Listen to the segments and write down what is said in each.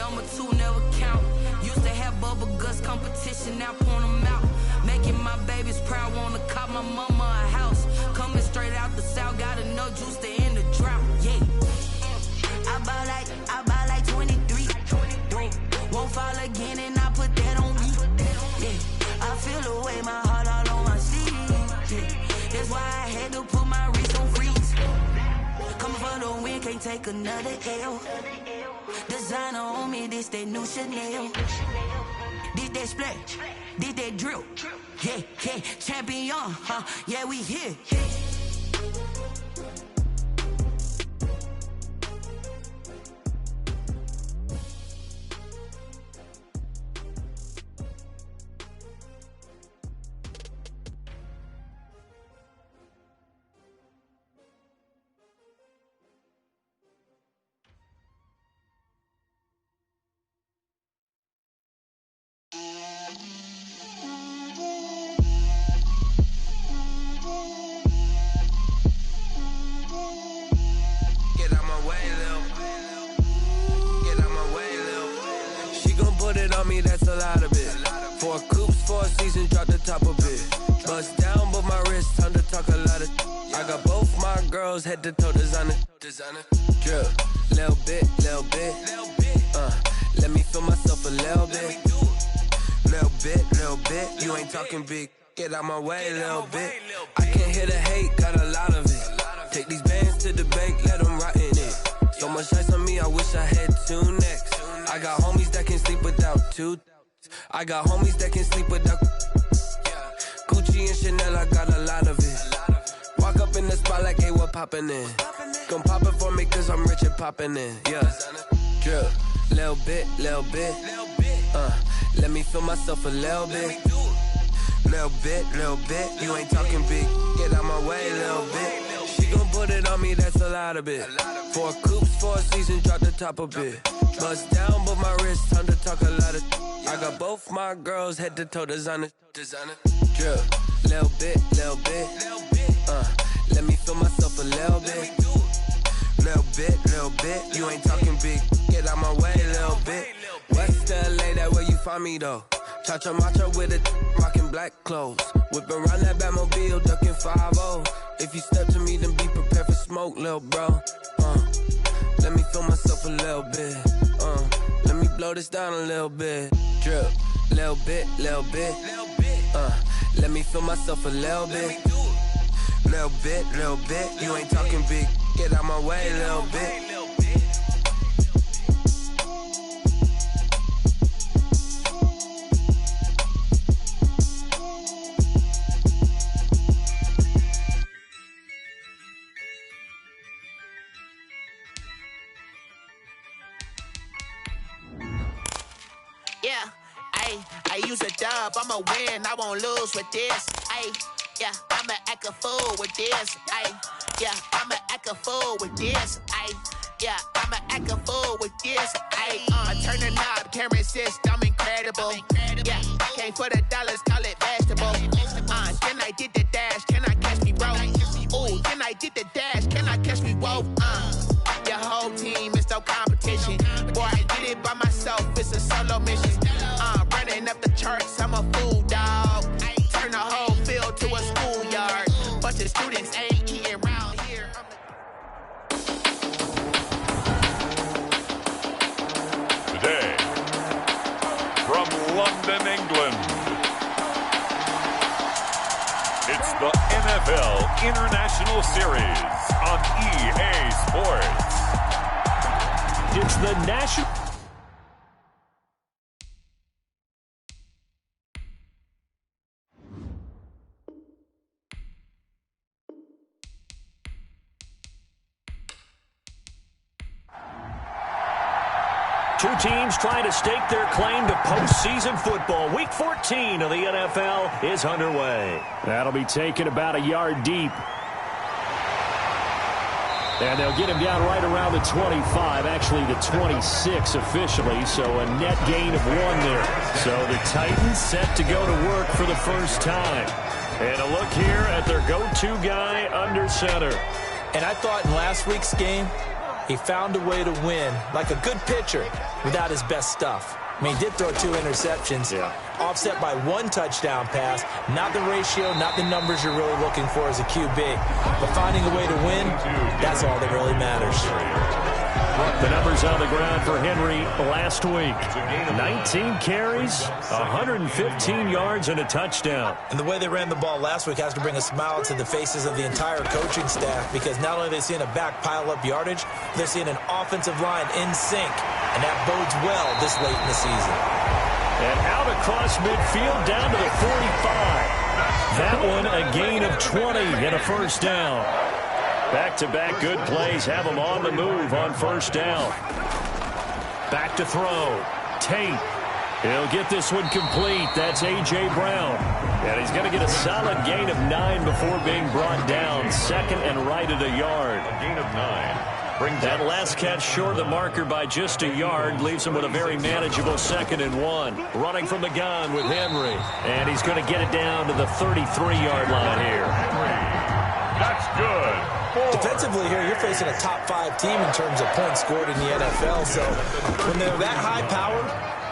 number two never count. Used to have bubble guts competition, now point them out. Making my babies proud, wanna cop my mama a house. Coming straight out the south, got enough juice to end the drought. Yeah. I buy like 23. Won't fall again and I put that on me. Yeah. I feel the way, my heart all on my sleeve. Yeah. That's why I had to put my wrist on freeze. Coming for the win, can't take another L. Designer on me, this that new Chanel. This that splash, this that drill. Yeah, yeah, champion, huh? Yeah, we here. That's a lot of it. 4 coops, 4 seasons, drop the top of it. Bust down, but my wrist, time to talk a lot of. I got both my girls head to toe designer. Drip, little bit. Let me feel myself a little bit. Little bit. You ain't talking big. Get out my way, little bit. I can't hear the hate, got a lot of it. Take these bands to the bank, let them rot in it. So much ice on me, I wish I had 2 necks. I got homies that can sleep without 2. I got homies that can sleep without Gucci and Chanel, I got a lot of it. Walk up in the spot like, hey, what poppin' in? Come pop it for me cause I'm rich and poppin' in. Yeah, drip, little bit. Let me feel myself a little bit. Little bit. You ain't talking big. Get out my way, little bit. She gon' put it on me, that's a lot of it. 4 coops, 4 seasons, drop the top a bit. Bust down, but my wrist, time to talk a lot of. I got both my girls head to toe designer. Drip, little bit. Let me feel myself a little bit. Little bit. You ain't talking big. Get out my way, little bit. West LA, that where you find me though. Cha-cha matcha with it, rockin' black clothes. Whip around that Batmobile, ducking 5-0. If you step to me, then be prepared for smoke, lil' bro. Let me feel myself a little bit. Let me blow this down a little bit. Drip, little bit. Let me feel myself a little bit. Little bit. You ain't talking big. Get out my way, little bit. I use a dub, I'ma win, I won't lose with this. I'ma act a fool with this. I'ma act a fool with this. I'ma act a fool with this. I turn the knob, can't resist, I'm incredible. Came for the dollars, call it vegetable. Then I did the dash, can I catch me, bro? Ooh, then I did the dash, can I catch me, whoa? Your whole team is no competition. Boy, I did it by myself, it's a solo mission. Running up the charts, I'm a fool, dog. Turn the whole field to a schoolyard. Bunch of students ain't eating around here. Today, from London, England, it's the NFL International Series on EA Sports. It's the national... Two teams trying to stake their claim to postseason football. Week 14 of the NFL is underway. That'll be taken about a yard deep. And they'll get him down right around the 25, actually the 26 officially, so a net gain of 1 there. So the Titans set to go to work for the first time. And a look here at their go-to guy under center. And I thought in last week's game, He found a way to win, like a good pitcher, without his best stuff. I mean, he did throw 2 interceptions, offset by 1 touchdown pass. Not the ratio, not the numbers you're really looking for as a QB. But finding a way to win, that's all that really matters. The numbers on the ground for Henry last week. 19 carries, 115 yards, and a touchdown. And the way they ran the ball last week has to bring a smile to the faces of the entire coaching staff, because not only are they seeing a back pile up yardage, they're seeing an offensive line in sync. And that bodes well this late in the season. And out across midfield down to the 45. That one a gain of 20 and a first down. Back-to-back good plays have him on the move on first down. Back to throw. Tate. He'll get this one complete. That's A.J. Brown. And he's going to get a solid gain of 9 before being brought down. Second and right at a yard. A gain of 9. That last catch short of the marker by just a yard leaves him with a very manageable 2nd and 1. Running from the gun with Henry. And he's going to get it down to the 33-yard line here. That's good. Defensively here, you're facing a top 5 team in terms of points scored in the NFL. So when they're that high powered,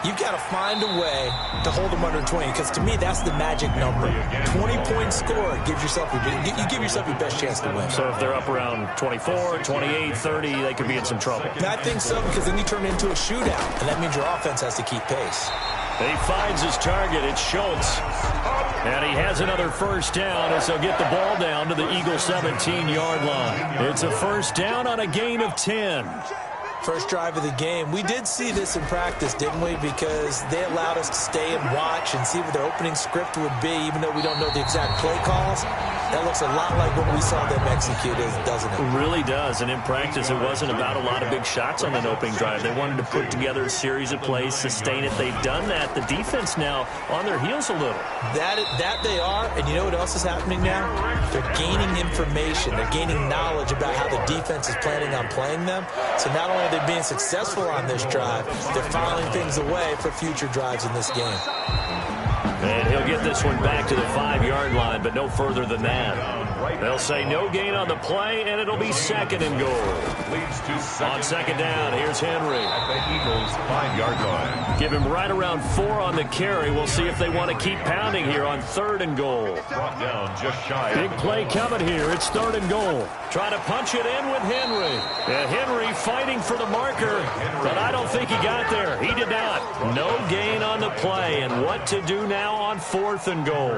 you've got to find a way to hold them under 20, because to me, that's the magic number. 20 points scored gives yourself you give yourself your best chance to win. So if they're up around 24, 28, 30, they could be in some trouble. I think so, because then you turn it into a shootout, and that means your offense has to keep pace. He finds his target. It's Schultz. And he has another first down as he'll get the ball down to the Eagle 17-yard line. It's a first down on a gain of 10. First drive of the game. We did see this in practice, didn't we? Because they allowed us to stay and watch and see what their opening script would be, even though we don't know the exact play calls. That looks a lot like what we saw them execute, doesn't it? It really does. And in practice, it wasn't about a lot of big shots on that opening drive. They wanted to put together a series of plays, sustain it. They've done that. The defense now on their heels a little. That they are. And you know what else is happening now? They're gaining information. They're gaining knowledge about how the defense is planning on playing them. So not only are they being successful on this drive, they're filing things away for future drives in this game. And he'll get this one back to the 5-yard line, but no further than that. They'll say no gain on the play, and it'll be 2nd and goal. Leads to On 2nd down, here's Henry. At the Eagles' 5-yard line. Give him right around 4 on the carry. We'll see if they want to keep pounding here on 3rd and goal. Brought down just shy. Big play coming here. It's 3rd and goal. Trying to punch it in with Henry. And Henry fighting for the marker, but I don't think he got there. He did not. No gain on the play, and what to do now on 4th and goal.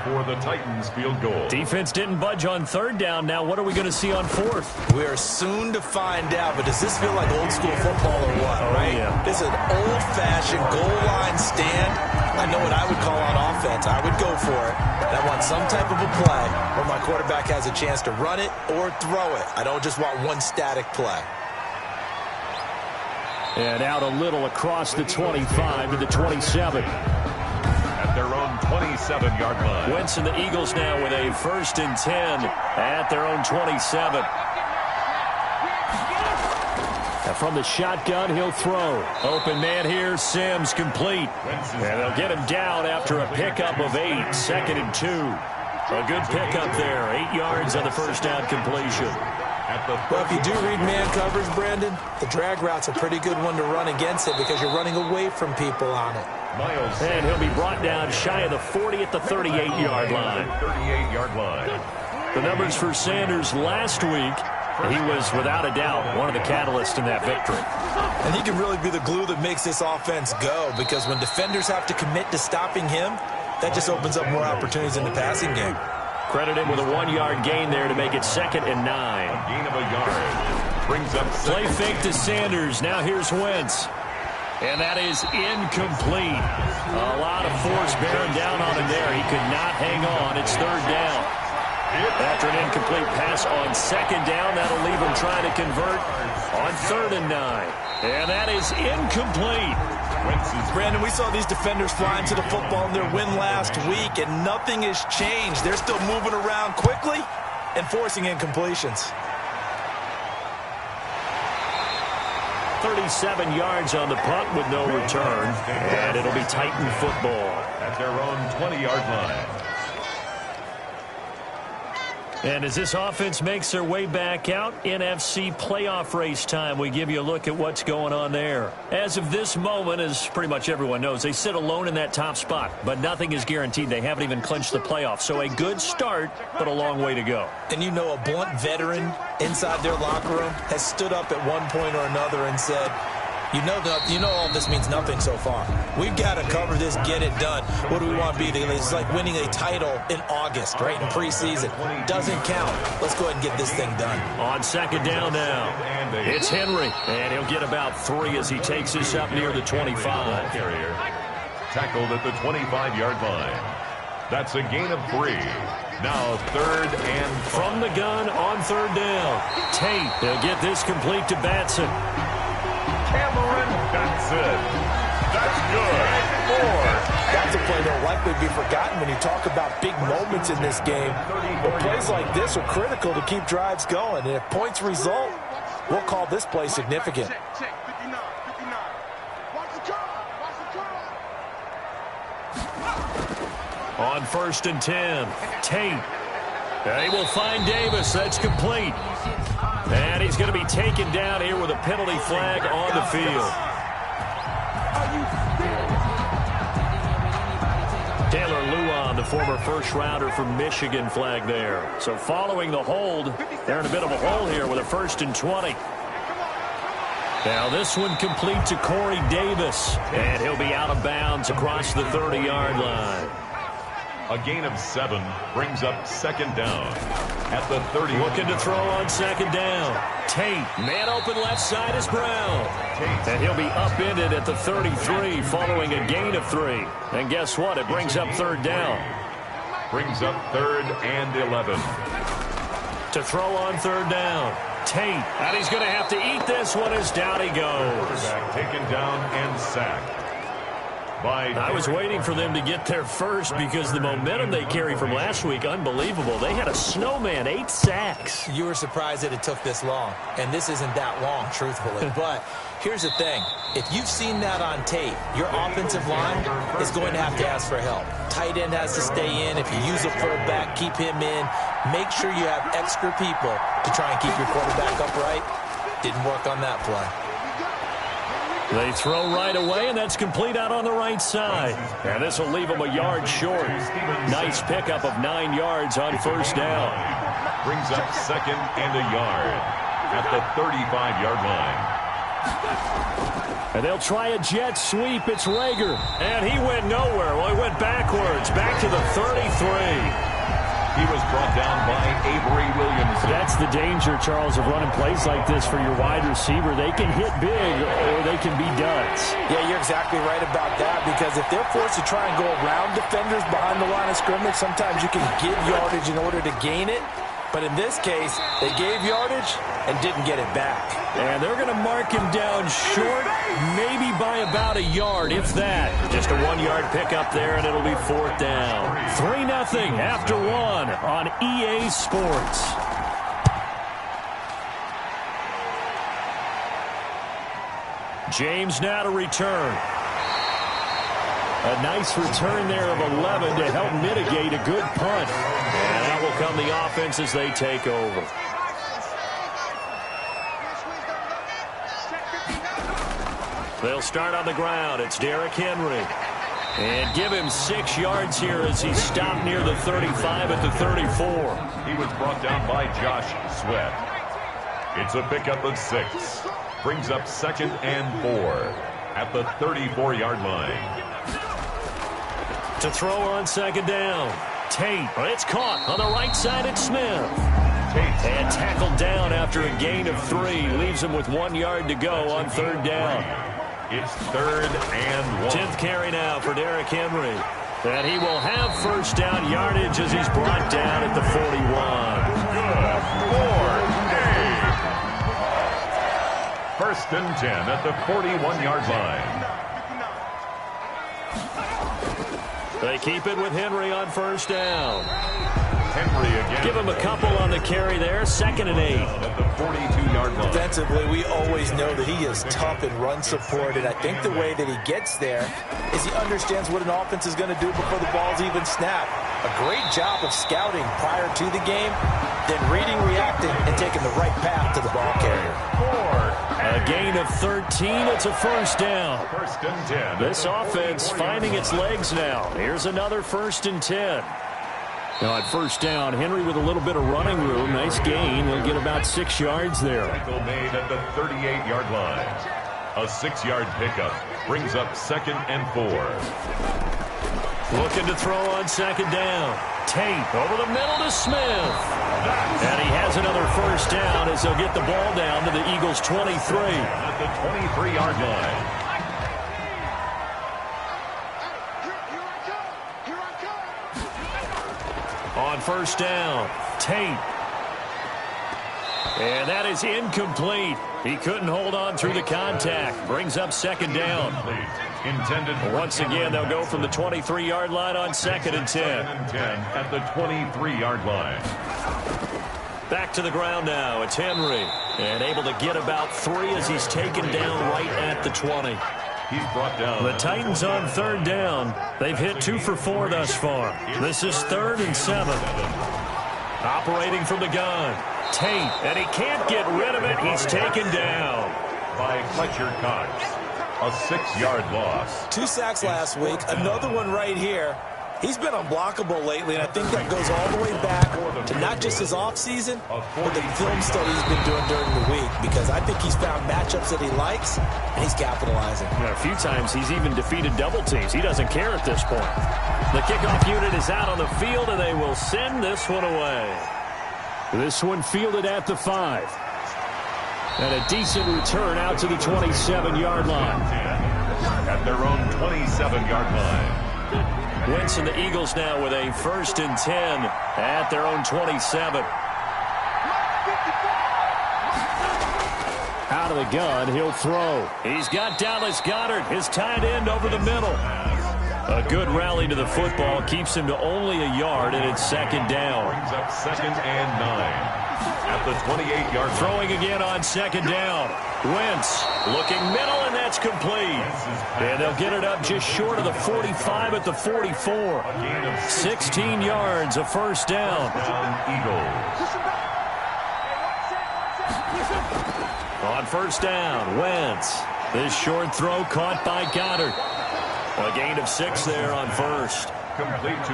For the Titans field goal. Defense didn't budge on 3rd down. Now what are we going to see on 4th? We are soon to find out, but does this feel like old school football or what, right? Yeah. This is an old-fashioned goal line stand. I know what I would call on offense. I would go for it. And I want some type of a play where my quarterback has a chance to run it or throw it. I don't just want one static play. And out a little across the 25 to the 27. At their own 27-yard line. Wentz and the Eagles now with a 1st and 10 at their own 27. And from the shotgun, he'll throw. Open man here, Sims complete. And they'll get him down after a pickup of 8. 2nd and 2. A good pickup there. 8 yards on the first down completion. Well, if you do read man coverage, Brandon, the drag route's a pretty good one to run against it because you're running away from people on it. And he'll be brought down shy of the 40 at the 38-yard line. 38-yard line. The numbers for Sanders last week, he was without a doubt one of the catalysts in that victory. And he can really be the glue that makes this offense go, because when defenders have to commit to stopping him, that just opens up more opportunities in the passing game. Credit him with a 1-yard gain there to make it 2nd and 9. A gain of a yard. Brings up play fake to Sanders. Now here's Wentz. And that is incomplete. A lot of force bearing down on him there. He could not hang on. It's 3rd down. After an incomplete pass on 2nd down, that'll leave him trying to convert on 3rd and 9. And that is incomplete. Brandon, we saw these defenders flying to the football in their win last week, and nothing has changed. They're still moving around quickly and forcing incompletions. 37 yards on the punt with no return, and it'll be Titan football. At their own 20-yard line. And as this offense makes their way back out, NFC playoff race time, we give you a look at what's going on there. As of this moment, as pretty much everyone knows, they sit alone in that top spot, but nothing is guaranteed. They haven't even clinched the playoffs. So a good start, but a long way to go. And you know, a blunt veteran inside their locker room has stood up at one point or another and said, you know all this means nothing so far. We've got to cover this, get it done. What do we want to be? It's like winning a title in August, right, in preseason. Doesn't count. Let's go ahead and get this thing done. On second down now, it's Henry, and he'll get about 3 as he takes this up near the 25. Tackled at the 25-yard line. That's a gain of 3. Now 3rd and from the gun on 3rd down. Tate, he'll get this complete to Batson. Cameron Batson. That's good. 4. That's a play that'll likely be forgotten when you talk about big moments in this game. But plays like this are critical to keep drives going. And if points result, we'll call this play significant. On 1st and 10, Tate. They will find Davis. That's complete. And he's going to be taken down here with a penalty flag on the field. Taylor Luan, the former first-rounder from Michigan, flag there. So following the hold, they're in a bit of a hole here with a 1st and 20. Now this one complete to Corey Davis. And he'll be out of bounds across the 30-yard line. A gain of 7 brings up 2nd down at the 30. Looking to throw on 2nd down. Tate, man open left side is Brown. And he'll be upended at the 33 following a gain of 3. And guess what? It brings up 3rd down. Brings up 3rd and 11. To throw on 3rd down. Tate, and he's going to have to eat this one as down he goes. Taken down and sacked. I was waiting for them to get there first because the momentum they carry from last week, unbelievable. They had a snowman, 8 sacks. You were surprised that it took this long, and this isn't that long, truthfully. But here's the thing. If you've seen that on tape, your offensive line is going to have to ask for help. Tight end has to stay in. If you use a fullback, keep him in. Make sure you have extra people to try and keep your quarterback upright. Didn't work on that play. They throw right away, and that's complete out on the right side. And this will leave them a yard short. Nice pickup of 9 yards on 1st down. Brings up 2nd and a yard at the 35-yard line. And they'll try a jet sweep. It's Rager. And he went nowhere. Well, he went backwards, back to the 33. He was brought down by Avery Williamson. That's the danger, Charles, of running plays like this for your wide receiver. They can hit big or they can be duds. Yeah, you're exactly right about that, because if they're forced to try and go around defenders behind the line of scrimmage, sometimes you can give yardage in order to gain it. But in this case, they gave yardage and didn't get it back. And they're going to mark him down short, maybe by about a yard, if that. Just a 1-yard pickup there, and it'll be 4th down. 3-0 after 1 on EA Sports. James now to return. A nice return there of 11 to help mitigate a good punt. And out will come the offense as they take over. They'll start on the ground. It's Derrick Henry. And give him 6 yards here as he stopped near the 35 at the 34. He was brought down by Josh Sweat. It's a pickup of 6. Brings up 2nd and 4 at the 34-yard line. To throw on 2nd down. Tate. It's caught on the right side. It's Smith. Tate. And tackled down after a gain of 3. Leaves him with 1 yard to go on 3rd down. It's 3rd and 1. 10th carry now for Derrick Henry. And he will have 1st down yardage as he's brought down at the 41. Good. 1st and 10 at the 41-yard line. They keep it with Henry on 1st down. Henry again. Give him a couple on the carry there. 2nd and 8. At the 42-yard line. Defensively, we always know that he is tough in run support, and I think the way that he gets there is he understands what an offense is going to do before the ball's even snapped. A great job of scouting prior to the game, then reading, reacting, and taking the right path to the ball carrier. A gain of 13. It's a first down. First and 10. This offense finding its legs now. Here's another first and 10. Now at first down, Henry with a little bit of running room. Nice gain. He'll get about 6 yards there. Tackle made at the 38-yard line. A 6-yard pickup brings up 2nd and 4. Looking to throw on second down. Tate over the middle to Smith. And he has another first down as they'll get the ball down to the Eagles' 23. At the 23-yard line. On first down, Tate. And that is incomplete. He couldn't hold on through the contact. Brings up second down. Intended. Once again, they'll go from the 23-yard line on 2nd and 10. At the 23-yard line. Back to the ground now. It's Henry. And able to get about 3 as he's taken down right at the 20. He's brought down. The Titans on third down. They've hit 2 for 4 thus far. This is 3rd and 7. Operating from the gun. Tate, and he can't get rid of it. He's taken down by Fletcher Cox. A 6-yard loss. 2 sacks last week. Another one right here. He's been unblockable lately, and I think that goes all the way back to not just his offseason, but the film study he's been doing during the week, because I think he's found matchups that he likes, and he's capitalizing. A few times he's even defeated double teams. He doesn't care at this point. The kickoff unit is out on the field, and they will send this one away. This one fielded at the 5. And a decent return out to the 27-yard line. At their own 27-yard line. Wentz and the Eagles now with a 1st and 10 at their own 27. Out of the gun, he'll throw. He's got Dallas Goedert, his tight end, over the middle. A good rally to the football keeps him to only a yard, and it's 2nd down. Brings up 2nd and 9. At the 28-yard line. Throwing again on 2nd down. Wentz looking middle, and that's complete. And they'll get it up just short of the 45 at the 44. 16 yards, a first down. Eagles. On first down, Wentz. This short throw caught by Goddard. A gain of 6 there on first.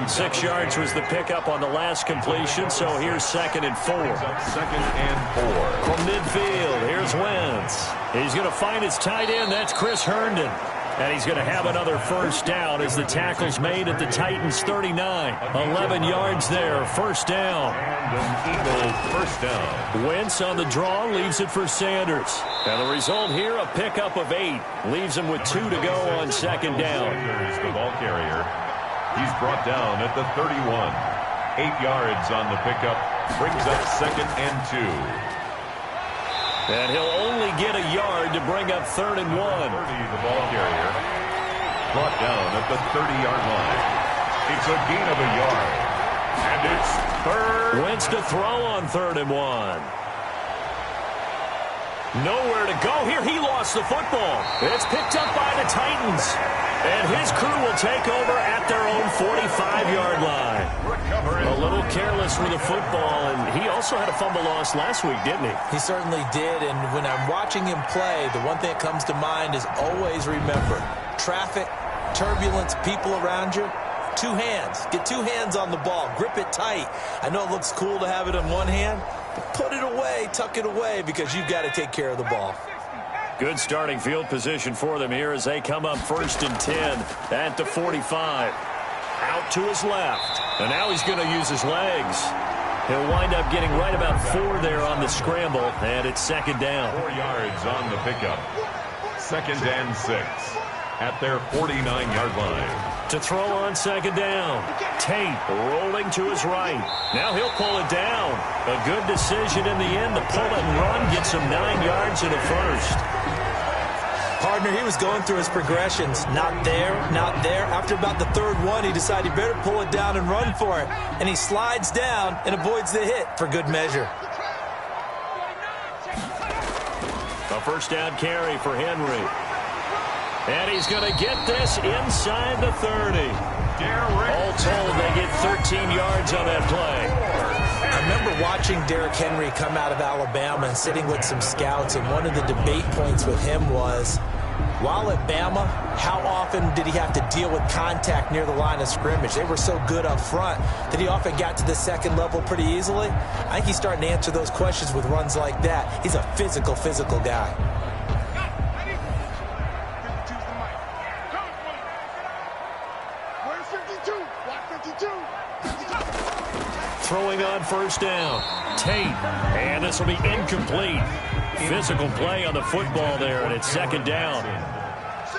6 yards was the pickup on the last completion, so here's 2nd and 4. 2nd and 4. From midfield, here's Wentz. He's going to find his tight end. That's Chris Herndon. And he's going to have another first down as the tackle's made at the Titans' 39. 11 yards there, first down. And an Eagle first down. Wentz on the draw, leaves it for Sanders. And the result here, a pickup of 8. Leaves him with 2 to go on 2nd down. Sanders, the ball carrier. He's brought down at the 31. 8 yards on the pickup. Brings up 2nd and 2. And he'll only get a yard to bring up 3rd and 1. 30, the ball carrier. Brought down at the 30-yard line. It's a gain of a yard. And it's 3rd. Wentz to throw on 3rd and 1. Nowhere to go here. He lost the football. It's picked up by the Titans. And his crew will take over at their own 45-yard line. A little careless with the football, and he also had a fumble loss last week, didn't he? He certainly did, and when I'm watching him play, the one thing that comes to mind is always remember, traffic, turbulence, people around you, 2 hands. Get 2 hands on the ball. Grip it tight. I know it looks cool to have it in one hand, but put it away, tuck it away, because you've got to take care of the ball. Good starting field position for them here as they come up 1st and 10 at the 45. Out to his left. And now he's going to use his legs. He'll wind up getting right about 4 there on the scramble, and it's 2nd down. 4 yards on the pickup. 2nd and 6 at their 49-yard line. To throw on 2nd down. Tate rolling to his right. Now he'll pull it down. A good decision in the end to pull it and run. Gets him 9 yards in the first. Partner, he was going through his progressions. Not there, not there. After about the 3rd one, he decided he better pull it down and run for it. And he slides down and avoids the hit for good measure. A first down carry for Henry. And he's going to get this inside the 30. All told, they get 13 yards on that play. I remember watching Derrick Henry come out of Alabama and sitting with some scouts, and one of the debate points with him was, while at Bama, how often did he have to deal with contact near the line of scrimmage? They were so good up front that he often got to the second level pretty easily. I think he's starting to answer those questions with runs like that. He's a physical guy. Throwing on first down. Tate. And this will be incomplete. Physical play on the football there, and it's second down.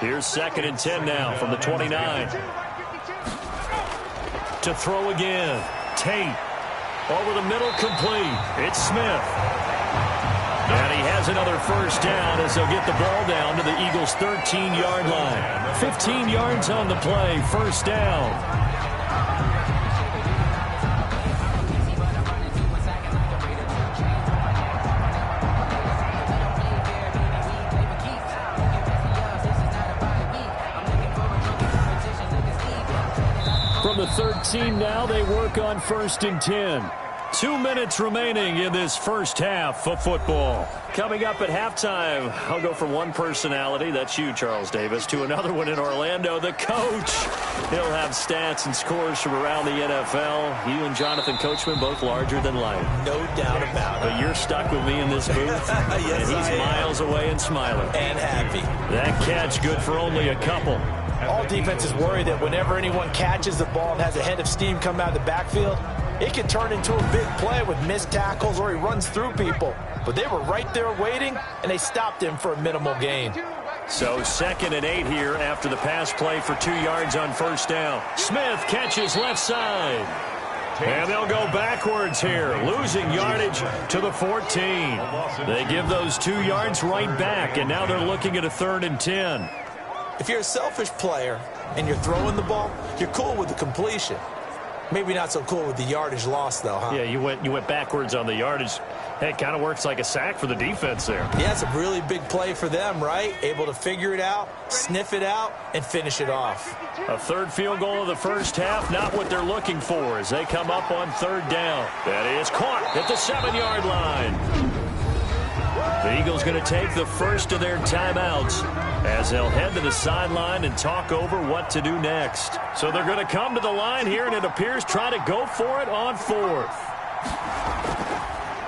Here's 2nd and 10 now from the 29. To throw again. Tate. Over the middle, complete. It's Smith. And he has another first down as they'll get the ball down to the Eagles' 13-yard line. 15 yards on the play, first down. From the 13 now, they work on 1st and 10. 2 minutes remaining in this first half of football. Coming up at halftime, I'll go from one personality, that's you, Charles Davis, to another one in Orlando, the coach. He'll have stats and scores from around the NFL. You and Jonathan Coachman, both larger than life. No doubt about it. But you're stuck with me in this booth, yes, and he's miles away and smiling. And happy. That catch good for only a couple. All defenses worry that whenever anyone catches the ball and has a head of steam come out of the backfield, it can turn into a big play with missed tackles or he runs through people. But they were right there waiting, and they stopped him for a minimal gain. So 2nd and 8 here after the pass play for 2 yards on first down. Smith catches left side. And they'll go backwards here, losing yardage to the 14. They give those 2 yards right back, and now they're looking at a 3rd and 10. If you're a selfish player and you're throwing the ball, you're cool with the completion. Maybe not so cool with the yardage loss, though, huh? Yeah, you went backwards on the yardage. Hey, it kind of works like a sack for the defense there. Yeah, it's a really big play for them, right? Able to figure it out, sniff it out, and finish it off. A 3rd field goal of the first half, not what they're looking for as they come up on 3rd down. That is caught at the 7-yard line. The Eagles going to take the first of their timeouts as they'll head to the sideline and talk over what to do next. So they're going to come to the line here, and it appears try to go for it on 4th.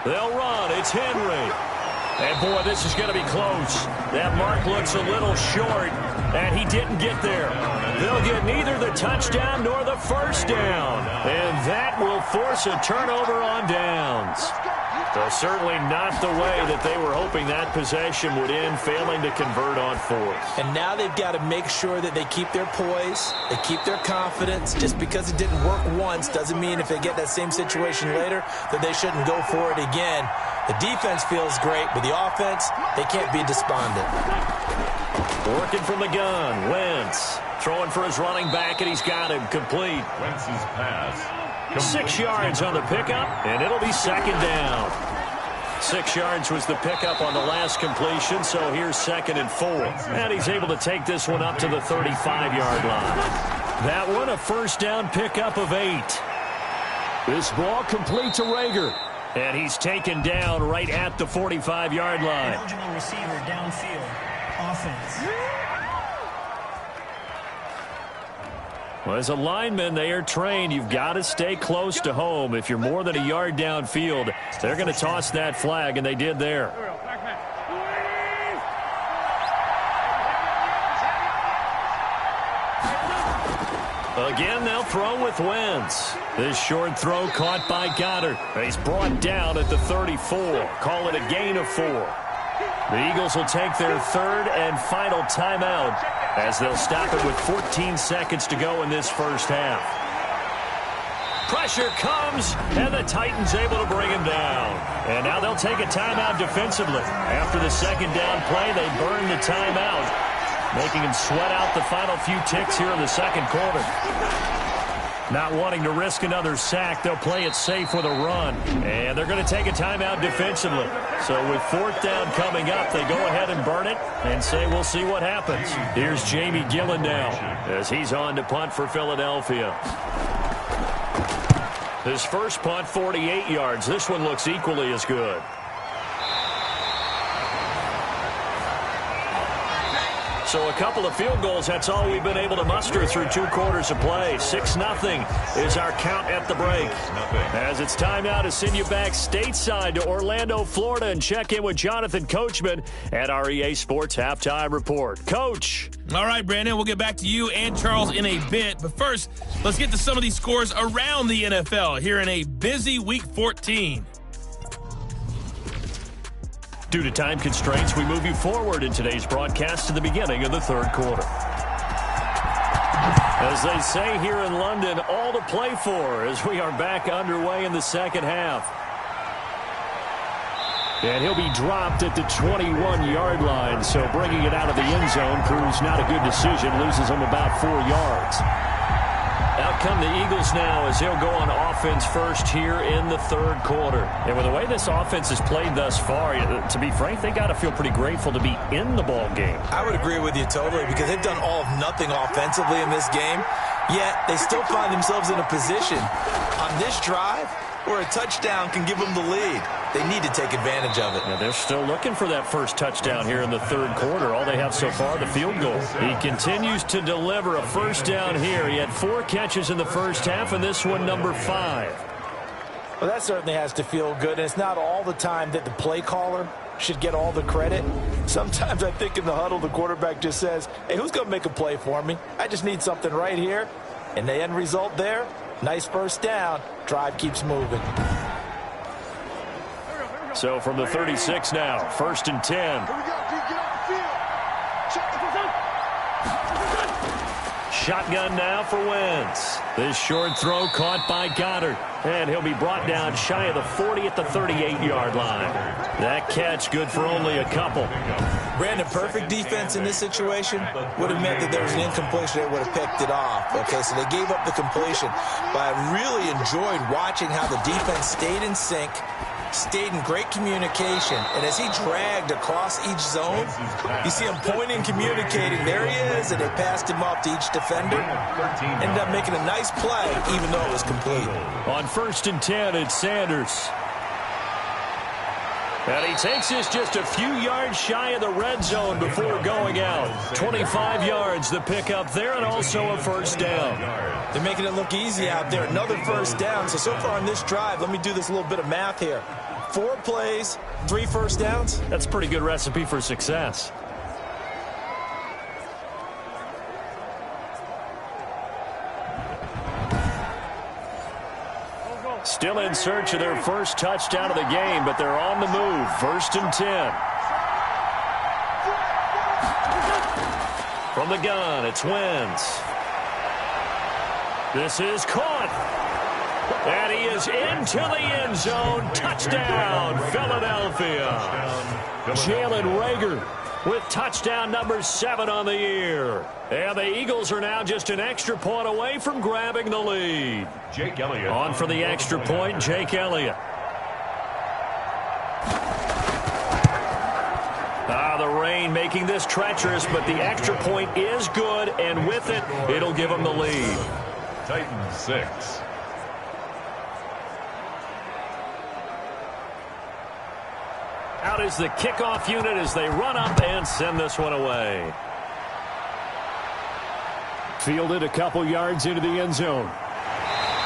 They'll run. It's Henry. And, boy, this is going to be close. That mark looks a little short, and he didn't get there. They'll get neither the touchdown nor the first down. And that will force a turnover on downs. So certainly not the way that they were hoping that possession would end, failing to convert on 4th. And now they've got to make sure that they keep their poise, they keep their confidence. Just because it didn't work once doesn't mean if they get that same situation later that they shouldn't go for it again. The defense feels great, but the offense, they can't be despondent. Working from the gun, Wentz throwing for his running back, and he's got him complete. Wentz's pass. 6 yards on the pickup, and it'll be 2nd down. 6 yards was the pickup on the last completion, so here's 2nd and 4. And he's able to take this one up to the 35-yard line. That one, a first down pickup of 8. This ball complete to Rager. And he's taken down right at the 45-yard line. Eligible receiver downfield. Offense. Well, as a lineman, they are trained. You've got to stay close to home. If you're more than a yard downfield, they're going to toss that flag, and they did there. Again, they'll throw with Wentz. This short throw caught by Goddard. He's brought down at the 34. Call it a gain of 4. The Eagles will take their 3rd and final timeout as they'll stop it with 14 seconds to go in this first half. Pressure comes, and the Titans able to bring him down. And now they'll take a timeout defensively. After the 2nd down play, they burn the timeout, making him sweat out the final few ticks here in the 2nd quarter. Not wanting to risk another sack, they'll play it safe with a run. And they're going to take a timeout defensively. So with 4th down coming up, they go ahead and burn it and say we'll see what happens. Here's Jamie Gillen now as he's on to punt for Philadelphia. His first punt, 48 yards. This one looks equally as good. So a couple of field goals, that's all we've been able to muster through 2 quarters of play. 6-0 is our count at the break. As it's time now to send you back stateside to Orlando, Florida, and check in with Jonathan Coachman at our EA Sports Halftime Report. Coach. All right, Brandon, we'll get back to you and Charles in a bit. But first, let's get to some of these scores around the NFL here in a busy Week 14. Due to time constraints, we move you forward in today's broadcast to the beginning of the 3rd quarter. As they say here in London, all to play for as we are back underway in the 2nd half. And he'll be dropped at the 21-yard line, so bringing it out of the end zone proves not a good decision, loses him about 4 yards. Out come the Eagles now as they'll go on offense first here in the 3rd quarter. And with the way this offense has played thus far, to be frank, they got to feel pretty grateful to be in the ball game. I would agree with you totally because they've done all of nothing offensively in this game, yet they still find themselves in a position on this drive where a touchdown can give them the lead. They need to take advantage of it. Yeah, they're still looking for that first touchdown here in the 3rd quarter. All they have so far, the field goal. He continues to deliver a first down here. He had 4 catches in the first half, and this one number 5. Well, that certainly has to feel good, and it's not all the time that the play caller should get all the credit. Sometimes I think in the huddle, the quarterback just says, hey, who's going to make a play for me? I just need something right here. And the end result there, nice first down. Drive keeps moving. So from the 36 now, 1st and 10. Shotgun now for Wentz. This short throw caught by Goddard. And he'll be brought down shy of the 40 at the 38-yard line. That catch good for only a couple. Brandon, perfect defense in this situation would have meant that there was an incompletion. They would have picked it off. Okay, so they gave up the completion. But I really enjoyed watching how the defense stayed in sync, stayed in great communication, and as he dragged across each zone, you see him pointing, communicating. There he is, and they passed him off to each defender. Ended up making a nice play, even though it was complete. On 1st and 10, it's Sanders. And he takes this just a few yards shy of the red zone before going out. 25 yards the pickup there, and also a first down. They're making it look easy out there. Another first down. So far on this drive, let me do this little bit of math here. 4 plays, 3 first downs. That's a pretty good recipe for success. Still in search of their first touchdown of the game, but they're on the move. 1st and 10. From the gun, it's Wentz. This is caught. And he is into the end zone. Touchdown, Philadelphia. Jalen Reagor with touchdown number 7 on the year. And the Eagles are now just an extra point away from grabbing the lead. Jake Elliott. On for the extra point, Jake Elliott. The rain making this treacherous, but the extra point is good, and with it, it'll give them the lead. Titans 6. Out is the kickoff unit as they run up and send this one away. Fielded a couple yards into the end zone.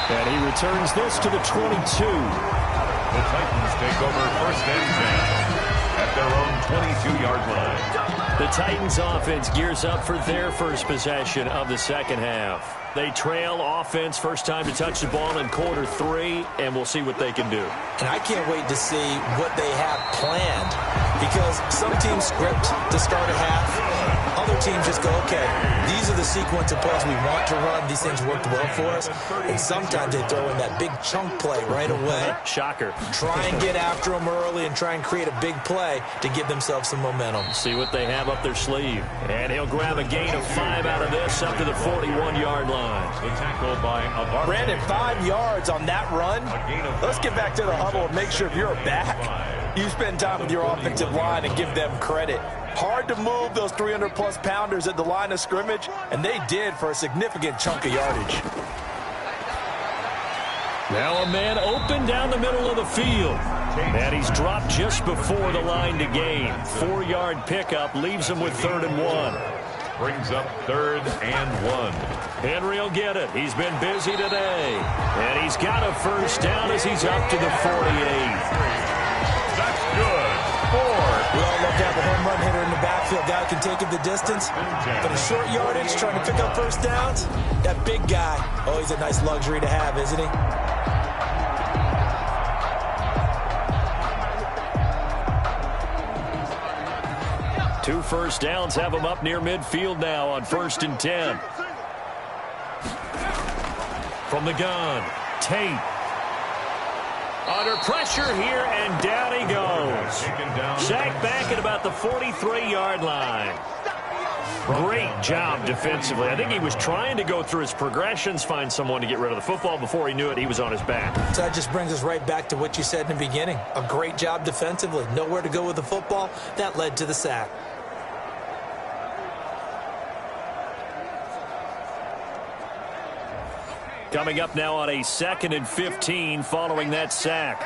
And he returns this to the 22. The Titans take over 1st and 10 at their own 22-yard line. The Titans offense gears up for their first possession of the 2nd half. They trail offense, first time to touch the ball in quarter 3, and we'll see what they can do. And I can't wait to see what they have planned, because some teams script to start a half, other teams just go, okay, these are the sequence of plays we want to run. These things worked well for us. And sometimes they throw in that big chunk play right away. Shocker. Try and get after them early and try and create a big play to give themselves some momentum. See what they have up their sleeve. And he'll grab a gain of 5 out of this up to the 41-yard line. The tackle by Avar. Brandon, 5 yards on that run. Let's get back to the huddle and make sure if you're a back, you spend time with your offensive line and give them credit. Hard to move those 300-plus pounders at the line of scrimmage, and they did for a significant chunk of yardage. Now a man open down the middle of the field. And he's dropped just before the line to gain. 4-yard pickup leaves him with 3rd and 1. Brings up 3rd and 1. Henry will get it. He's been busy today. And he's got a first down as he's up to the 48. That's good. 4. We all love to have a home run hitter in the backfield. Guy can take it the distance. But a short yardage, trying to pick up first downs, that big guy, oh, he's a nice luxury to have, isn't he? Two first downs have him up near midfield now on 1st and 10. From the gun, Tate. Under pressure here, and down he goes. Sacked back at about the 43-yard line. Great job defensively. I think he was trying to go through his progressions, find someone to get rid of the football. Before he knew it, he was on his back. So that just brings us right back to what you said in the beginning. A great job defensively. Nowhere to go with the football. That led to the sack. Coming up now on a 2nd and 15 following that sack.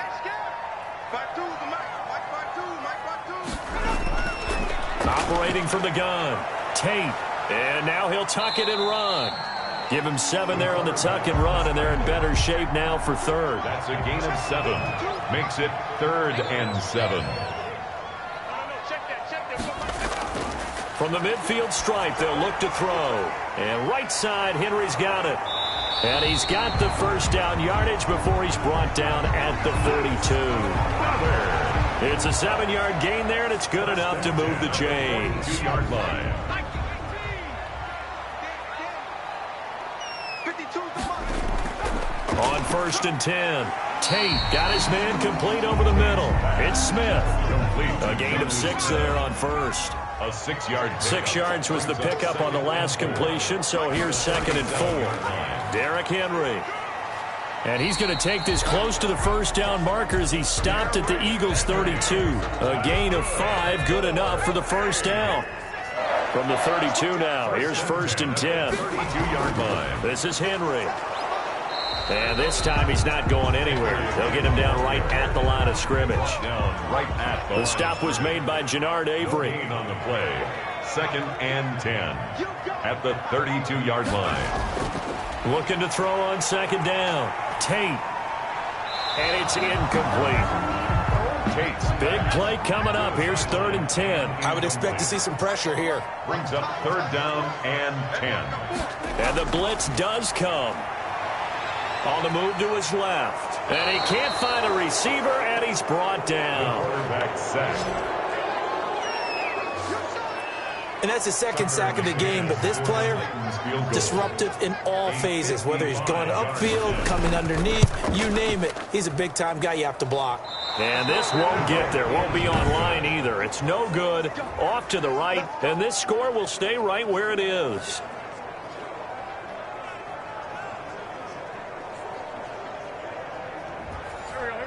Operating from the gun, Tate. And now he'll tuck it and run. Give him 7 there on the tuck and run, and they're in better shape now for 3rd. That's a gain of 7. Makes it 3rd and 7. From the midfield stripe, they'll look to throw. And right side, Henry's got it. And he's got the first down yardage before he's brought down at the 42. It's a 7-yard gain there, and it's good enough to move the chains. 2-yard line. On 1st and 10, Tate got his man complete over the middle. It's Smith. A gain of 6 there on 1st. A 6-yard. 6 yards was the pickup on the last completion, so here's 2nd and 4. Derrick Henry. And he's going to take this close to the first down marker as he stopped at the Eagles' 32. A gain of 5, good enough for the first down. From the 32 now, here's 1st and 10. 32-yard line. This is Henry. And this time he's not going anywhere. They'll get him down right at the line of scrimmage. Down right at the The stop was made by Jannard Avery. gain on the play. 2nd and 10 at the 32-yard line. Looking to throw on 2nd down. Tate. And it's incomplete. Tate's Big play coming up. Here's 3rd and 10. I would expect to see some pressure here. brings up 3rd down and 10. And the blitz does come. On the move to his left. And he can't find a receiver, and he's brought down. Quarterback sack. And that's the 2nd sack of the game, but this player, disruptive in all phases, whether he's going upfield, coming underneath, you name it. He's a big-time guy you have to block. And this won't get there. Won't be on line either. It's no good. Off to the right, and this score will stay right where it is.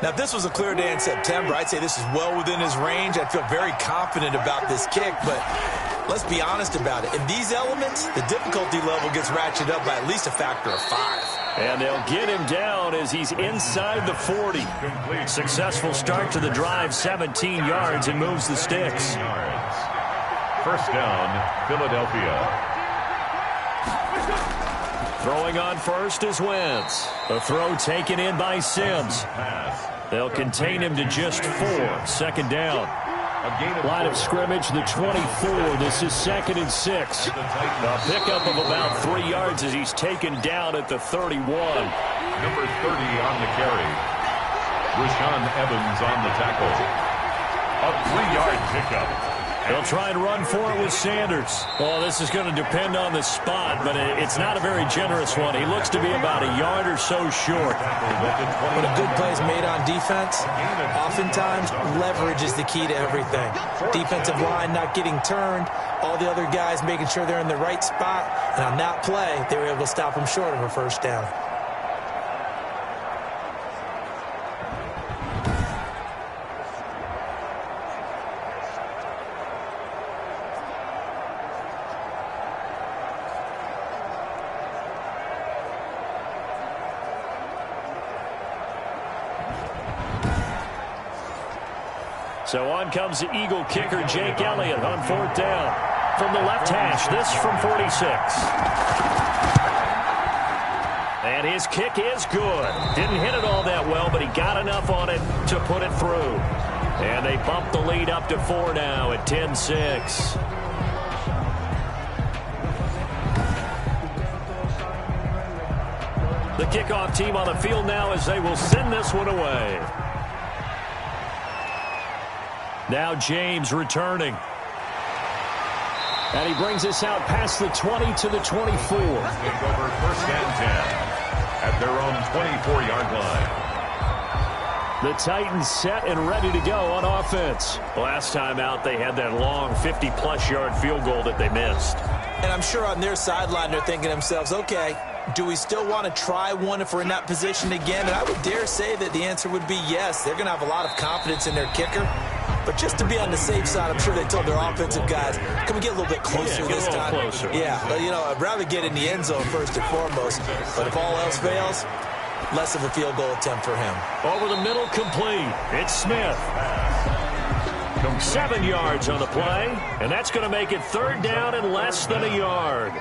Now, if this was a clear day in September, I'd say this is well within his range. I'd feel very confident about this kick, but let's be honest about it. In these elements, the difficulty level gets ratcheted up by at least a factor of 5. And they'll get him down as he's inside the 40. Successful start to the drive, 17 yards, and moves the sticks. First down, Philadelphia. Throwing on first is Wentz. A throw taken in by Sims. They'll contain him to just 4. 2nd down. Line of scrimmage, the 24. This is 2nd and 6. A pickup of about 3 yards as he's taken down at the 31. Number 30 on the carry. Rashaan Evans on the tackle. A 3-yard pickup. They'll try and run for it with Sanders. Well, this is going to depend on the spot, but it's not a very generous one. He looks to be about a yard or so short. When a good play is made on defense, oftentimes leverage is the key to everything. Defensive line not getting turned, all the other guys making sure they're in the right spot, and on that play, they were able to stop him short of a first down. So on comes the Eagle kicker, Jake Elliott, on 4th down. From the left hash, this from 46. And his kick is good. Didn't hit it all that well, but he got enough on it to put it through. And they bump the lead up to 4 now at 10-6. The kickoff team on the field now as they will send this one away. Now James returning. And he brings us out past the 20 to the 24. Take over 1st and 10 at their own 24-yard line. The Titans set and ready to go on offense. Last time out, they had that long 50-plus yard field goal that they missed. And I'm sure on their sideline they're thinking to themselves, okay, do we still want to try one if we're in that position again? And I would dare say that the answer would be yes. They're going to have a lot of confidence in their kicker. But just to be on the safe side, I'm sure they told their offensive guys, can we get a little bit closer this time? Closer. Yeah, but, you know, I'd rather get in the end zone first and foremost. But if all else fails, less of a field goal attempt for him. Over the middle, complete. It's Smith. 7 yards on the play, and that's going to make it 3rd down and less than a yard.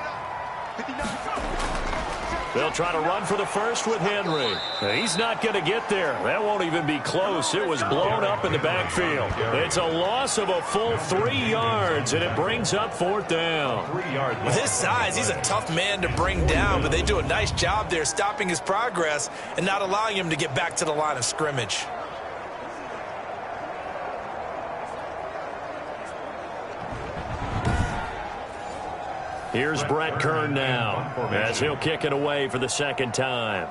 They'll try to run for the first with Henry. He's not going to get there. That won't even be close. It was blown up in the backfield. It's a loss of a full 3 yards, and it brings up 4th down. With his size, he's a tough man to bring down, but they do a nice job there stopping his progress and not allowing him to get back to the line of scrimmage. Here's Brett Kern now as he'll kick it away for the 2nd time.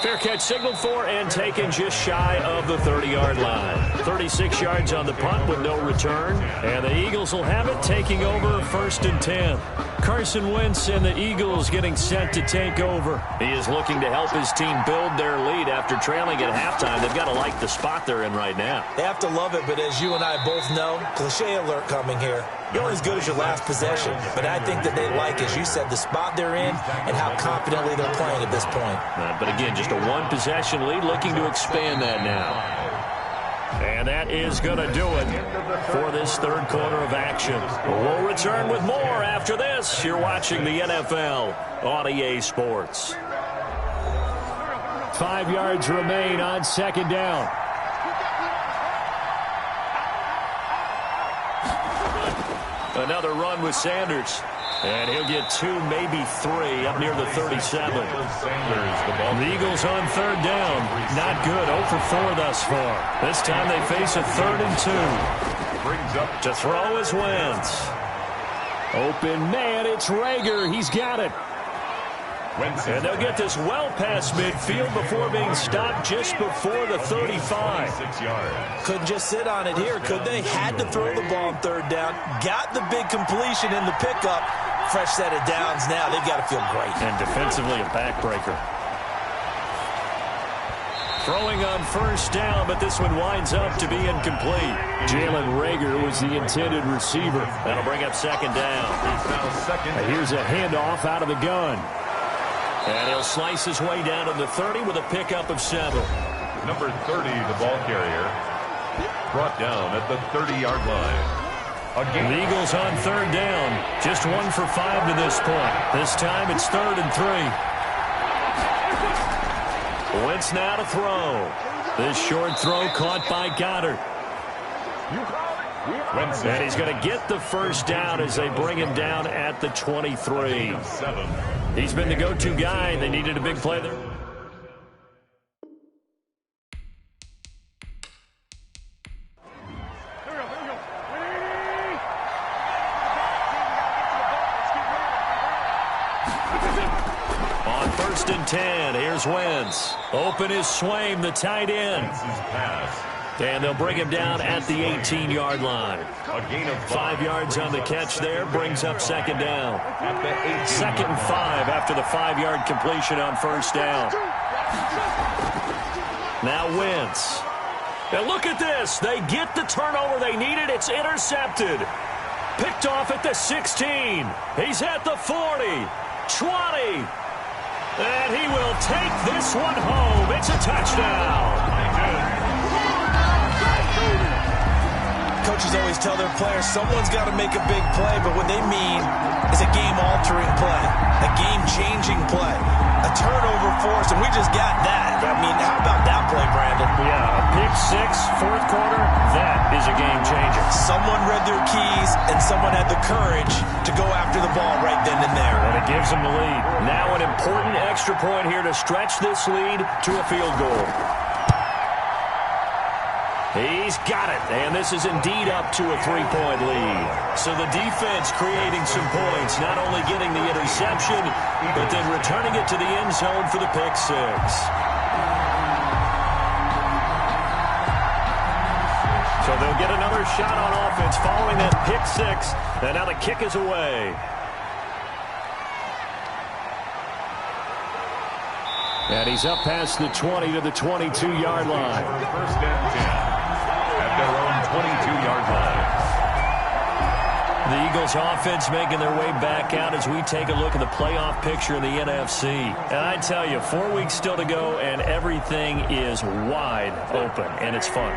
Fair catch signaled for and taken just shy of the 30-yard line. 36 yards on the punt with no return. And the Eagles will have it, taking over 1st and 10. Carson Wentz and the Eagles getting set to take over. He is looking to help his team build their lead after trailing at halftime. They've got to like the spot they're in right now. They have to love it, but as you and I both know, cliche alert coming here. You're only as good as your last possession. But I think that they like, as you said, the spot they're in and how confidently they're playing at this point. But again, just a 1-possession lead, looking to expand that now. And that is going to do it for this 3rd quarter of action. We'll return with more after this. You're watching the NFL on EA Sports. 5 yards remain on 2nd down. Another run with Sanders. And he'll get 2, maybe 3 up near the 37. The Eagles on 3rd down. Not good. 0 for 4 thus far. This time they face a 3rd and 2. Brings up To throw is Wentz. Open man, it's Rager. He's got it. And they'll get this well past midfield before being stopped just before the 35. 6 yards. Couldn't just sit on it here, could they? Had to throw the ball on 3rd down. Got the big completion in the pickup. Fresh set of downs now. They've got to feel great. And defensively a backbreaker. Throwing on 1st down, but this one winds up to be incomplete. Jalen Rager was the intended receiver. That'll bring up 2nd down. And here's a handoff out of the gun. And he'll slice his way down to the 30 with a pickup of 7. Number 30, the ball carrier, brought down at the 30-yard line. The Eagles on 3rd down. Just 1 for 5 to this point. This time it's 3rd and 3. Wentz now to throw. This short throw caught by Goddard. And he's going to get the 1st down as they bring him down at the 23. He's been the go-to guy. They needed a big play there. 1st and 10. Here's Wentz. Open is Swaim, the tight end. And they'll bring him down at the 18-yard line. A gain of 5 yards on the catch there, brings up 2nd down. 2nd and 5 after the 5-yard completion on 1st down. Now Wentz. And look at this. They get the turnover they needed. It's intercepted. Picked off at the 16. He's at the 40. 20. And he will take this one home. It's a touchdown. Coaches always tell their players someone's got to make a big play, but what they mean is a game-altering play, a game-changing play, a turnover force, and we just got that. I mean, how about that play, Brandon? Yeah, a pick 6, 4th quarter, that is a game-changer. Someone read their keys, and someone had the courage to go after the ball right then and there. And it gives them the lead. Now an important extra point here to stretch this lead to a field goal. He's got it, and this is indeed up to a 3-point lead. So the defense creating some points, not only getting the interception, but then returning it to the end zone for the pick 6. So they'll get another shot on offense following that pick 6, and now the kick is away. And he's up past the 20 to the 22-yard line. 1st and 10. At their own 22-yard line. The Eagles offense making their way back out as we take a look at the playoff picture in the NFC. And I tell you, 4 weeks still to go, and everything is wide open, and it's fun.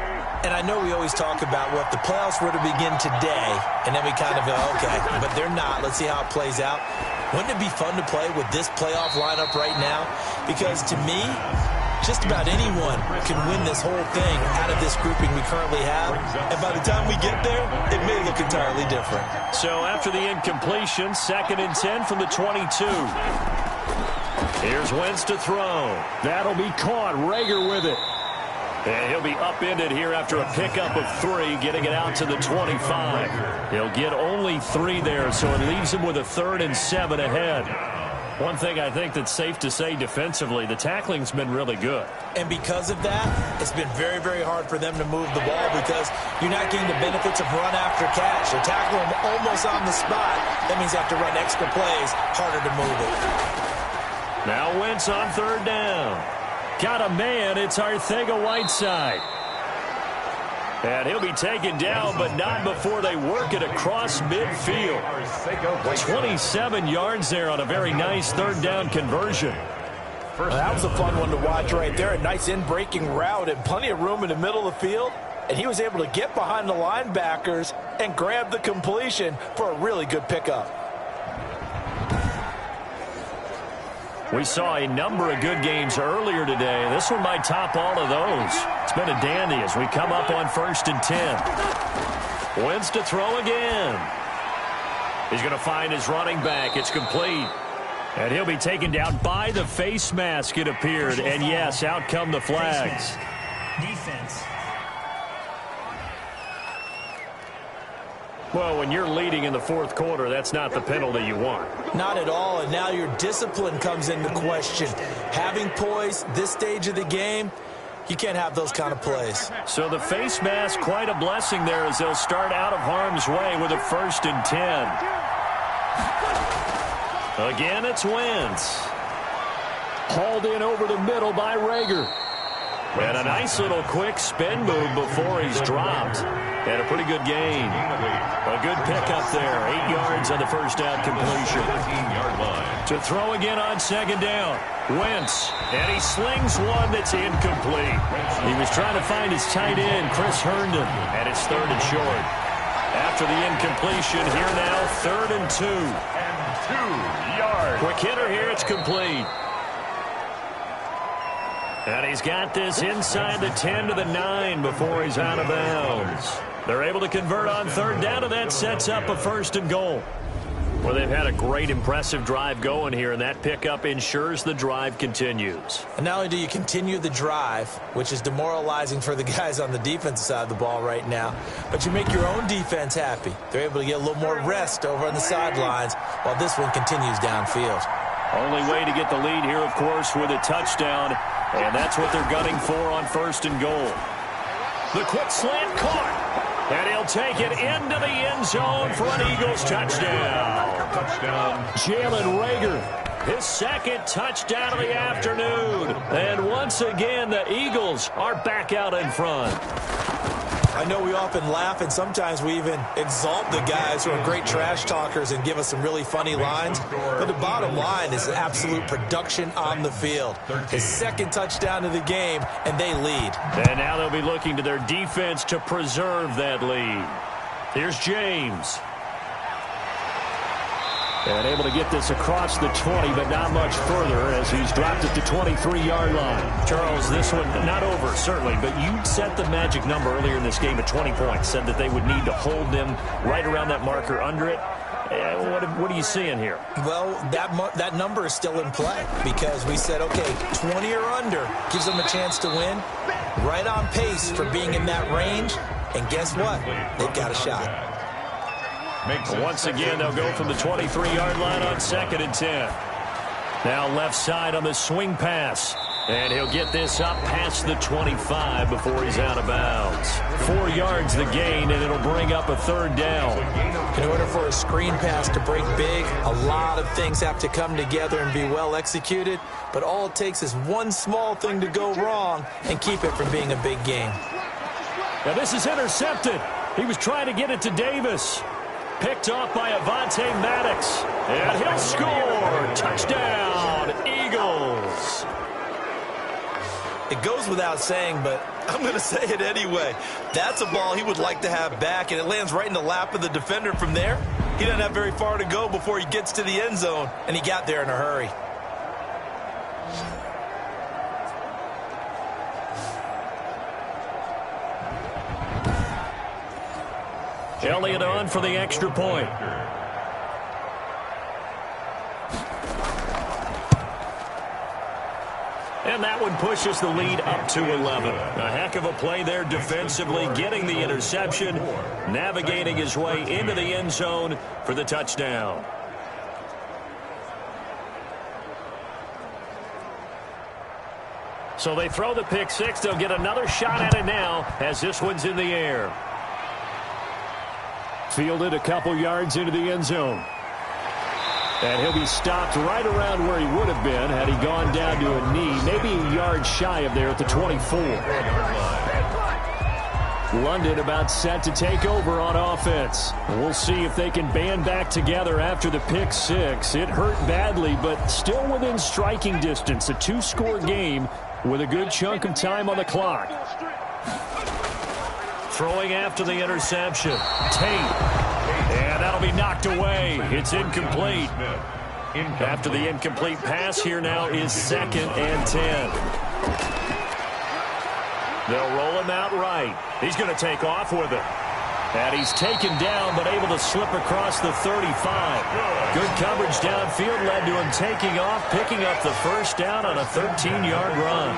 And I know we always talk about, well, if the playoffs were to begin today, and then we kind of go, okay, but they're not. Let's see how it plays out. Wouldn't it be fun to play with this playoff lineup right now? Because to me, just about anyone can win this whole thing out of this grouping we currently have. And by the time we get there, it may look entirely different. So after the incompletion, 2nd and 10 from the 22. Here's Wentz to throw. That'll be caught. Rager with it. And he'll be upended here after a pickup of 3, getting it out to the 25. He'll get only 3 there, so it leaves him with a 3rd and 7 ahead. One thing I think that's safe to say defensively, the tackling's been really good. And because of that, it's been very, very hard for them to move the ball because you're not getting the benefits of run after catch. They're tackling them almost on the spot. That means they have to run extra plays, harder to move it. Now Wentz on 3rd down. Got a man, it's Arcega-Whiteside. And he'll be taken down, but not before they work it across midfield. 27 yards there on a very nice 3rd down conversion. Well, that was a fun one to watch right there. A nice in-breaking route and plenty of room in the middle of the field. And he was able to get behind the linebackers and grab the completion for a really good pickup. We saw a number of good games earlier today. This one might top all of those. It's been a dandy as we come up on 1st and 10. Wentz to throw again. He's going to find his running back. It's complete. And he'll be taken down by the face mask, it appeared. And yes, out come the flags. Defense. Well, when you're leading in the 4th quarter, that's not the penalty you want. Not at all, and now your discipline comes into question. Having poise this stage of the game, you can't have those kind of plays. So the face mask, quite a blessing there as they'll start out of harm's way with a 1st and 10. Again, it's Wentz. Hauled in over the middle by Rager. And a nice little quick spin move before he's dropped. And a pretty good gain. A good pickup there. 8 yards on the 1st down completion. 13-yard line. To throw again on 2nd down. Wentz. And he slings one that's incomplete. He was trying to find his tight end, Chris Herndon. And it's 3rd and short. After the incompletion, here now, 3rd and 2. And 2 yards. Quick hitter here, it's complete. And he's got this inside the 10 to the 9 before he's out of bounds. They're able to convert on 3rd down, and that sets up a 1st and goal. Well, they've had a great, impressive drive going here, and that pickup ensures the drive continues. And not only do you continue the drive, which is demoralizing for the guys on the defensive side of the ball right now, but you make your own defense happy. They're able to get a little more rest over on the sidelines while this one continues downfield. Only way to get the lead here, of course, with a touchdown, and that's what they're gunning for on 1st and goal. The quick slant caught, and he'll take it into the end zone for an Eagles touchdown. Jalen Reagor, his 2nd touchdown of the afternoon. And once again, the Eagles are back out in front. I know we often laugh, and sometimes we even exalt the guys who are great trash talkers and give us some really funny lines. But the bottom line is absolute production on the field. His 2nd touchdown of the game, and they lead. And now they'll be looking to their defense to preserve that lead. Here's James. And able to get this across the 20, but not much further as he's dropped at the 23-yard line. Charles, this one not over, certainly, but you set the magic number earlier in this game at 20 points, said that they would need to hold them right around that marker under it. What are you seeing here? Well, that number is still in play because we said, okay, 20 or under gives them a chance to win. Right on pace for being in that range, and guess what? They've got a shot. Once again, they'll go from the 23-yard line on 2nd and 10. Now left side on the swing pass. And he'll get this up past the 25 before he's out of bounds. 4 yards the gain, and it'll bring up a 3rd down. In order for a screen pass to break big, a lot of things have to come together and be well executed. But all it takes is one small thing to go wrong and keep it from being a big game. Now this is intercepted. He was trying to get it to Davis. Picked off by Avonte Maddox. And he'll score. Touchdown, Eagles. It goes without saying, but I'm going to say it anyway. That's a ball he would like to have back, and it lands right in the lap of the defender from there. He doesn't have very far to go before he gets to the end zone, and he got there in a hurry. Elliott on for the extra point. And that one pushes the lead up to 11. A heck of a play there defensively, getting the interception, navigating his way into the end zone for the touchdown. So they throw the pick six. They'll get another shot at it now as this one's in the air. Fielded a couple yards into the end zone. And he'll be stopped right around where he would have been had he gone down to a knee, maybe a yard shy of there at the 24. London about set to take over on offense. We'll see if they can band back together after the pick six. It hurt badly, but still within striking distance. A 2-score game with a good chunk of time on the clock. Throwing after the interception. Tate. And that'll be knocked away. It's incomplete. After the incomplete pass, here now is 2nd and 10. They'll roll him out right. He's going to take off with it. And he's taken down, but able to slip across the 35. Good coverage downfield led to him taking off, picking up the first down on a 13-yard run.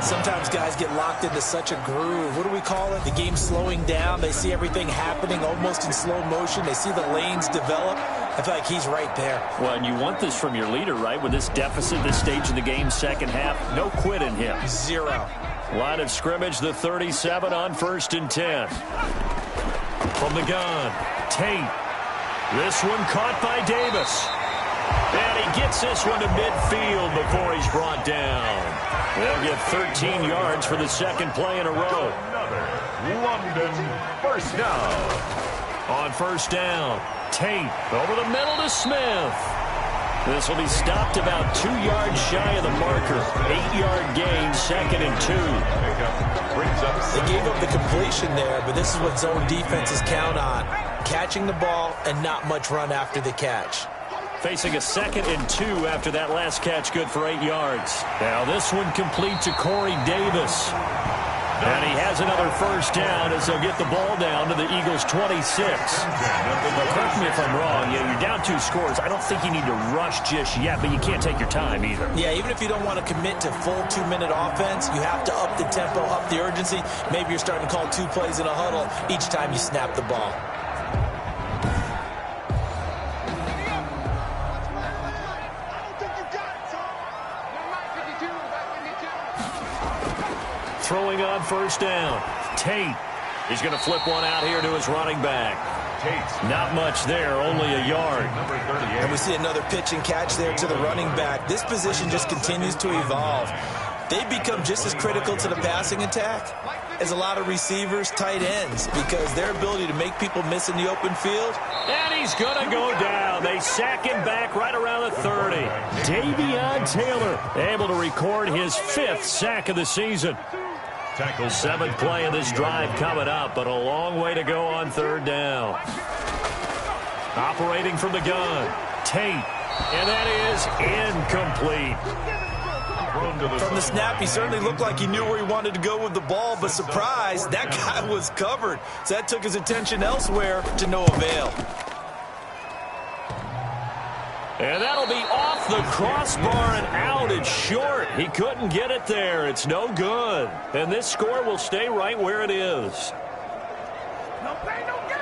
Sometimes guys get locked into such a groove. What do we call it? The game slowing down. They see everything happening almost in slow motion. They see the lanes develop. I feel like he's right there. Well, and you want this from your leader, right? With this deficit, this stage of the game, second half, no quit in him. Zero. Line of scrimmage, the 37 on 1st and 10. From the gun, Tate. This one caught by Davis. And he gets this one to midfield before he's brought down. They'll get 13 yards for the second play in a row. London first down. On 1st down, Tate over the middle to Smith. This will be stopped about 2 yards shy of the marker. 8-yard gain, 2nd and 2. They gave up the completion there, but this is what zone defenses count on. Catching the ball and not much run after the catch. Facing a 2nd and 2 after that last catch, good for 8 yards. Now this one complete to Corey Davis. And he has another first down as they'll get the ball down to the Eagles' 26. Now, correct me if I'm wrong. You're down 2 scores. I don't think you need to rush just yet, but you can't take your time either. Yeah, even if you don't want to commit to full 2-minute offense, you have to up the tempo, up the urgency. Maybe you're starting to call 2 plays in a huddle each time you snap the ball. throwing on first down. Tate. He's going to flip one out here to his running back. Not much there, only a yard. And we see another pitch and catch there to the running back. This position just continues to evolve. They become just as critical to the passing attack as a lot of receivers, tight ends, because their ability to make people miss in the open field. And he's going to go down. They sack him back right around the 30. Davion Taylor able to record his 5th sack of the season. 7th play of this drive coming up, but a long way to go on 3rd down. Operating from the gun, Tate, and that is incomplete. From the snap, he certainly looked like he knew where he wanted to go with the ball, but surprise, that guy was covered. So that took his attention elsewhere to no avail. And that'll be off the crossbar and out. It's short. He couldn't get it there. It's no good. And this score will stay right where it is. No pain, no gain.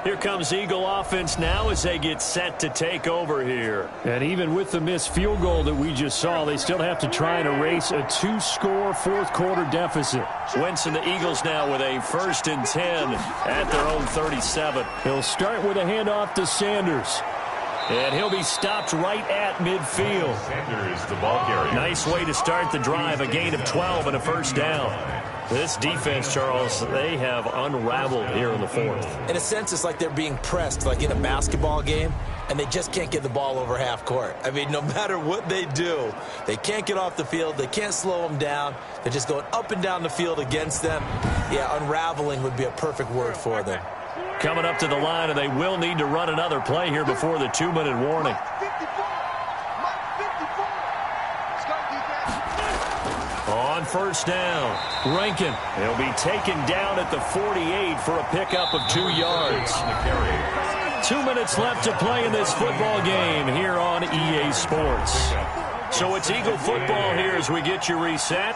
Here comes Eagle offense now as they get set to take over here. And even with the missed field goal that we just saw, they still have to try and erase a 2-score 4th-quarter deficit. Wentz and the Eagles now with a 1st and 10 at their own 37. He'll start with a handoff to Sanders. And he'll be stopped right at midfield. Sanders, the ball carrier. Nice way to start the drive, a gain of 12 and a 1st down. This defense, Charles, they have unraveled here in the 4th. In a sense, it's like they're being pressed, like in a basketball game, and they just can't get the ball over half court. I mean, no matter what they do, they can't get off the field. They can't slow them down. They're just going up and down the field against them. Yeah, unraveling would be a perfect word for them. Coming up to the line, and they will need to run another play here before the 2-minute warning. On 1st down, Rankin. He'll be taken down at the 48 for a pickup of 2 yards. 2 minutes left to play in this football game here on EA Sports. So it's Eagle football here as we get you reset.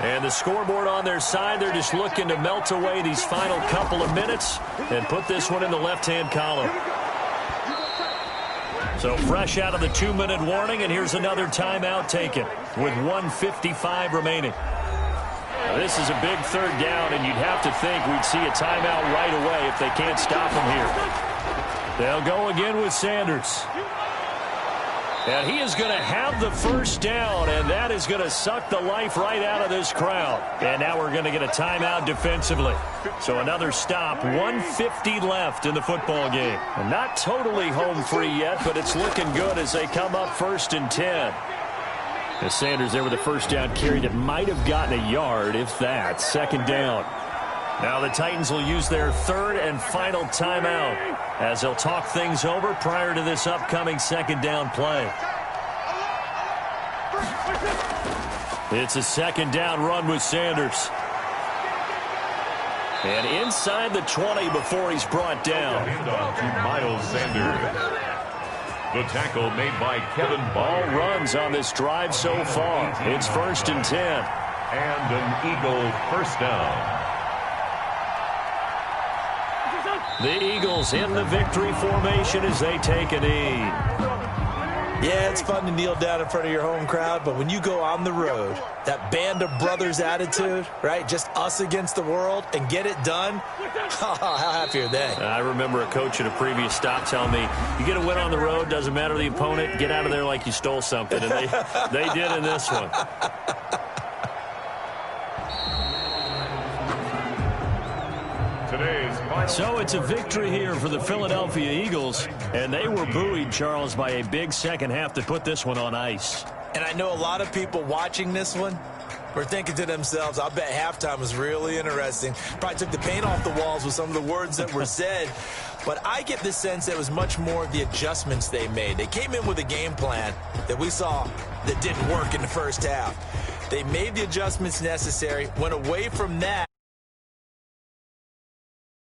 And the scoreboard on their side, they're just looking to melt away these final couple of minutes and put this one in the left-hand column. So fresh out of the 2-minute warning, and here's another timeout taken with 1:55 remaining. Now, this is a big 3rd down, and you'd have to think we'd see a timeout right away if they can't stop him here. They'll go again with Sanders. And he is going to have the 1st down, and that is going to suck the life right out of this crowd. And now we're going to get a timeout defensively. So another stop, 1:50 left in the football game. And not totally home free yet, but it's looking good as they come up 1st and 10. And Sanders there with a 1st down carry that might have gotten a yard, if that. 2nd down. Now the Titans will use their 3rd and final timeout as they'll talk things over prior to this upcoming 2nd down play. It's a 2nd down run with Sanders. And inside the 20 before he's brought down. Handoff to Miles Sanders. The tackle made by Kevin All Ball. runs on this drive so far. It's 1st and 10. And an Eagle 1st down. The Eagles in the victory formation as they take a knee. Yeah, it's fun to kneel down in front of your home crowd, but when you go on the road, that band of brothers attitude, right, just us against the world, and get it done, how happy are they? I remember a coach at a previous stop telling me, you get a win on the road, doesn't matter the opponent, get out of there like you stole something, and they did in this one. So it's a victory here for the Philadelphia Eagles, and they were buoyed, Charles, by a big 2nd half to put this one on ice. And I know a lot of people watching this one were thinking to themselves, I bet halftime was really interesting. Probably took the paint off the walls with some of the words that were said. But I get the sense that it was much more of the adjustments they made. They came in with a game plan that we saw that didn't work in the 1st half. They made the adjustments necessary, went away from that.